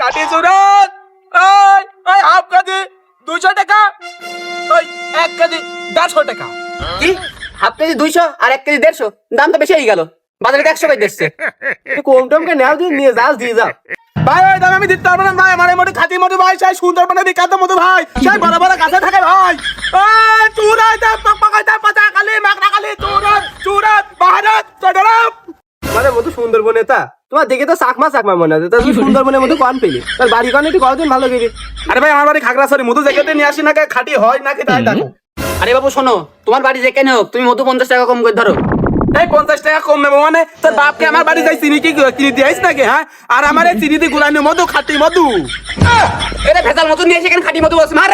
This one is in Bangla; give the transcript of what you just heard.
কাটি সুরত ওই ওই হাফ কেজি 200 টাকা ওই 1 কেজি 150 টাকা কি হাফ কেজি 200 আর 1 কেজি 150 দাম তো বেশি হয়ে গেল বাজারে 100 করে দিচ্ছে কম টমকে নাও দিয়ে নিয়ে যাও দিয়ে যাও ভাই ওই দাম আমি দিতে পারবো না ভাই আমার এই মতো খাঁটি মতো ভাই সেই সুন্দরবনের বিখ্যাত মতো ভাই সেই বড় বড় গাছে থাকে ভাই ওই চুরাইতে পাকাইতে পাতা কালি মাকড়া কালি চুরাত ভারত চটরাম মানে মতো সুন্দরবনে তা তোমার দেখে তো চাকমা মনে হয় তা তুমি সুন্দরবনের মতো কন পেলি তার বাড়ি কন একটু কতদিন ভালো গেলি আরে ভাই আমার বাড়ি খাগড়াছড়ি মধু জায়গাতে নিয়ে আসি না খাঁটি হয় নাকি তাই দেখো আরে বাবু শোনো তোমার বাড়ি যেখানে হোক তুমি মধু 50 টাকা কম করে ধরো এই 50 টাকা কম নেবো মানে তোর বাপকে আমার বাড়ি যাই চিনি কি কিনে দিয়েছ নাকি হ্যাঁ আর আমার এই চিনি দিয়ে গুলানি মধু খাঁটি মধু এটা ভেজাল মধু নিয়ে এসে এখানে খাঁটি মধু বলছে মার